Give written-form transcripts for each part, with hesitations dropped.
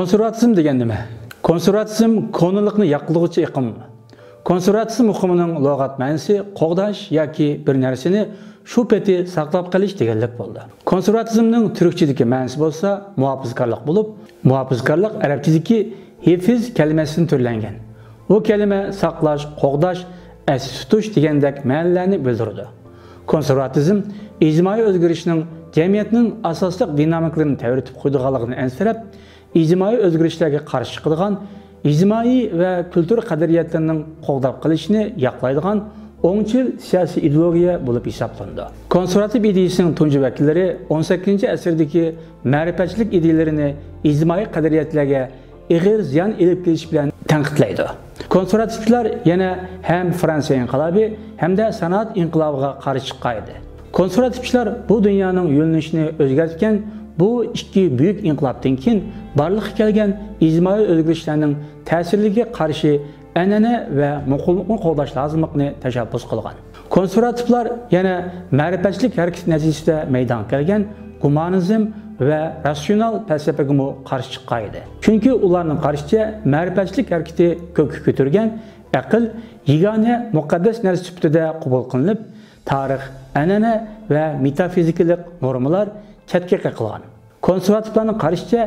Konservatizm degan nima? Konservatizm konuliqni yaqilg'uchi iqim. Konservatizm uqumining lug'at ma'nosi qo'g'dash yoki bir narsani shu peti saqlab qolish deganlik bo'ldi. Konservatizmning turkchadagi ma'nosi bo'lsa muhofizkorlik bo'lib, muhofizkorlik arabchadagi hifiz kalimasidan turlangan. Bu kalima saqlash, qo'g'dash, asli tutish degandek ma'nolarni bildiradi. Konservatizm ijtimoiy o'zgarishning jamiyatning asosli dinamiklarini ta'virtib qo'ydiganligini ansirab, ijtimoiy o'zgarishlarga qarshi chiqadigan, ijtimoiy va kultur qadriyatlarining qo'g'dab qilishini yoqlaydigan o'ngchil siyosiy ideologiya bo'lib hisoblanadi. Konservativ ideyasining tunji vakillari 18-asrdagi ma'rifatchilik ideyalarini ijtimoiy qadriyatlarga ig'ir ziyon elib kelish bilan tanqidlaydi. Konservativchilar yana ham Fransiya inqilobi hamda sanoat inqilobiga qarshi chiqqan edi. Konservativchilar bu dunyoning yo'nalishini o'zgartgan bu ikki büyük inqilobdan keyin barliqqa kelgan ijtimoiy o'zgarishlarning ta'sirligiga qarshi an'ana va muqimlikni qo'llash lozimligini tashabbus qilgan. Konservativlar yana ma'rifatchilik harakati natijasida maydonga kelgan gumanizm va rasional falsafaga qarshi chiqqan edi. Chunki ularning qarshicha ma'rifatchilik harakati ko'kka ko'targan aql yagona muqaddas narsa sifatida qabul qilinib, tarix, an'ana va metafizikalik normalar chetga qilgan. Konservativlarning qarishicha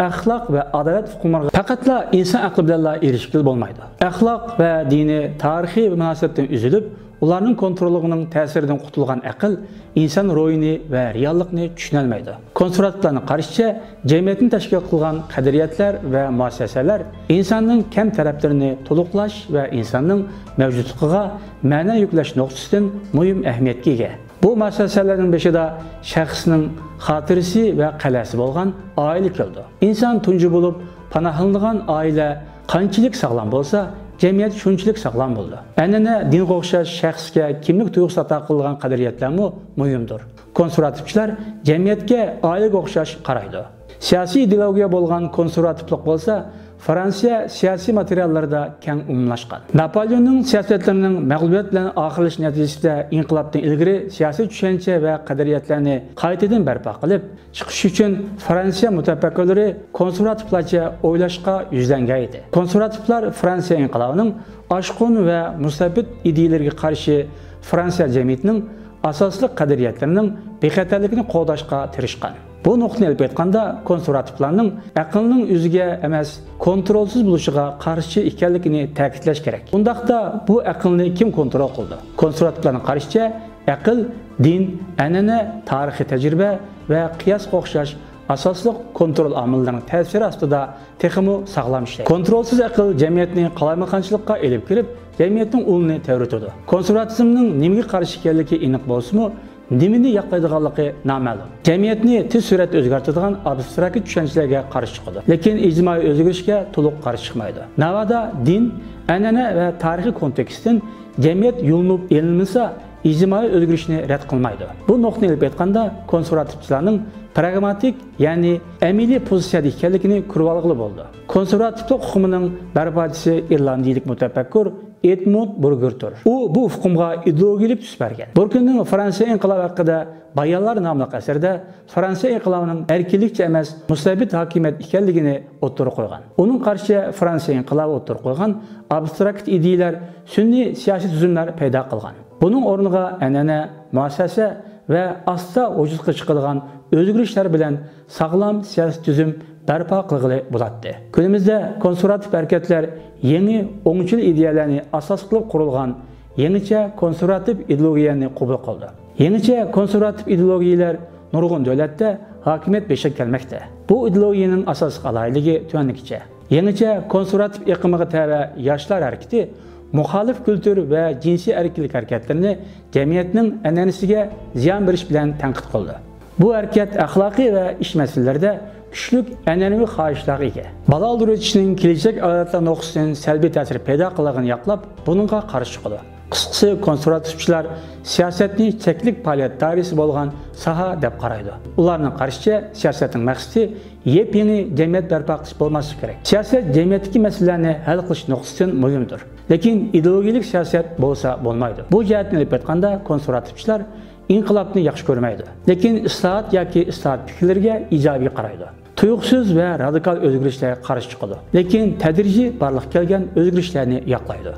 axloq va adolat hukmlariga faqatla inson aqli bilan erishib bo'lmaydi. Axloq va dini tarixiy munosabatdan uzilib, ularning kontrolligining ta'siridan qutulgan aql inson ruhini va reallikni tushuna olmaydi. Konservativlarning qarishicha jamiyatni tashkil qilgan qadriyatlar va muassasalar insonning kam taraflarini to'liqlash va insonning mavjudligiga ma'no yuklash nuqtasidan muhim ahamiyatga ega. Bu muassasalarning beshida shaxsning xotirasi va qal'asi bo'lgan oila keldi. Inson tunji bo'lib panohlanadigan oila qanchalik sog'lom bo'lsa, jamiyat shunchalik sog'lom bo'ldi. An'ana dinga o'xshash shaxsga kimlik tuyg'usi ato qilgan qadriyatlarmi muhimdir. Konservativchilar jamiyatga oilaga o'xshash qaraydi. Siyosiy ideologiya bo'lgan konservativlik bo'lsa, Fransiya siyosiy materiallarda keng umumlashgan. Napoleonning siyosatlarining mag'lubiyat bilan oxirlash natijasida inqilobdan ilgari siyosiy tushuncha va qadriyatlarni qaytadan barpo qilib chiqish uchun Fransiya mutafakkirlari konservativlarcha o'ylashga yuzlangan edi. Konservativlar Fransiya inqilobining oshqun va mustabid ideyalariga qarshi Fransiya jamiyatining asosli qadriyatlarining bexatarligini qo'llashga tirishgan. Bu nuqtani olib aytganda konservativlarning aqlning o'ziga emas, kontrolsiz bo'lishiga qarshi ekanligini ta'kidlash kerak. Bundaqda bu aqlni kim kontrol qildi? Konservativlarning qarashicha aql, din, an'ana, tarixiy tajriba va qiyosga o'xshash asosli kontrol omillarining ta'siri ostida texmo sog'lom ishlaydi. Kontrolsiz aql jamiyatni qalaymaganchilikqa elib kirib, jamiyatning ulini tavritadi. Konservatizmning nimaga qarshi ekanligi aniq bo'lsa-mu, nimani yoqlaydiganligi noma'lum. Jamiyatni tez suratda o'zgartiradigan abstrakt tushunchalarga qarshi chiqadi, lekin ijtimoiy o'zgarishga to'liq qarshi chiqmaydi. Navada din, an'ana va tarixiy kontekstdan jamiyat yo'linib elinmasa, ijtimoiy o'zgarishni rad qilmaydi. Bu nuqtani olib aytganda konservativchilarning pragmatik, ya'ni amaliy pozitsiyada ekanligini ko'rib olg'ili bo'ldi. Konservativlik hukumining barbodisi irlandiyalik mutafakkir Edmund Burgerdir. U bu hukmga ideologiyalik tus bergan. Burgerning Fransiya inqilobi haqida Bayonlar nomli asarda Fransiya inqilobining erkinlikcha emas, mustabid hokimiyat ekanligini o'ttirib qo'ygan. Uning qarshi Fransiya inqilobi o'ttirib qo'ygan abstrakt ideyalar sunniy siyosiy tuzumlar paydo qilgan. Buning o'rniga an'ana, muassasa va asla vujudga chiqadigan o'zgarishlar bilan sog'lom siyosiy tuzum barpo qilg'ili bo'ladi. Kunimizda konservativ harakatlar yangi o'ngchil ideyalarni asos qilib qurilgan yangicha konservativ ideologiyani qabul qildi. Yangicha konservativ ideologiyalar nurg'un davlatda hokimiyat beshak kelmoqda. Bu ideologiyaning asosiy alayiligi tuanligicha. Yangicha konservativ iqimiga tava yoshlar harakati muxolif kultur va jinsiy erkinlik harakatlarini jamiyatning an'anasiga ziyon berish bilan tanqid qildi. Bu harakat axloqiy va ish masalalarida kuchlik an'anaviy xohishlarga ega. Bola o'ldirishning kelajak avlodlar nuqtasidan salbiy ta'sir paydo qilganini yoqlab, buningga qarshi chiqdi. Qisqasi, konservativchilar siyosatni cheklik faoliyat doirasi bo'lgan soha deb qaraydi. Ularning qarashicha siyosatning maqsadi yep-yangi jamiyat barpo qilish bo'lmasi kerak. Siyosat jamiyatdagi masalalarni hal qilish nuqtasidan muhimdir. Lekin ideologik siyosat bo'lsa bo'lmaydi. Bu jihatni olib aytganda konservativchilar inqilobni yaxshi ko'rmaydi, lekin islohot yoki islohot fikrlariga ijobiy qaraydi. tuyuqsiz va radikal o'zgarishlarga qarshi chiqadi, lekin tadrijiy barliq kelgan o'zgarishlarni yoqlaydi.